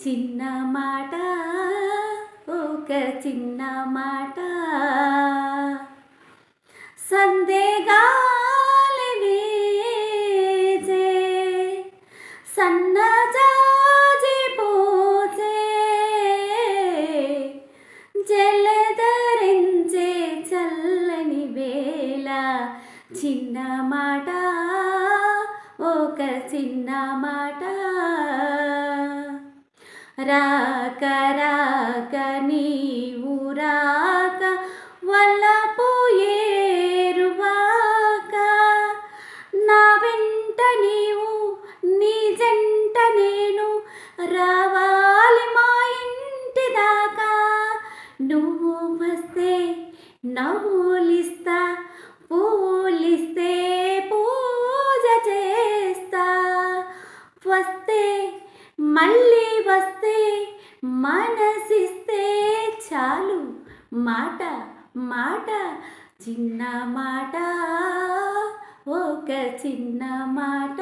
చిన్న మాట ఒక చిన్న మాట సందేగాలి వీచే సన్నజాజి పూచే జలధరించే చల్లని వేళ చిన్న మాట ఒక చిన్న మాట రాక రాక నీవు రాక వలపు ఏరువాక నా వెంట నీవు నీ జంట నేను రావాలి మా ఇంటి దాకా నువ్వు వస్తే నవ్వులిస్తా పూలిస్తే పూజ చేస్తా వస్తే మళ్ళీ వస్తే మనసిస్తే చాలు మాట మాట చిన్న మాట ఒక చిన్న మాట.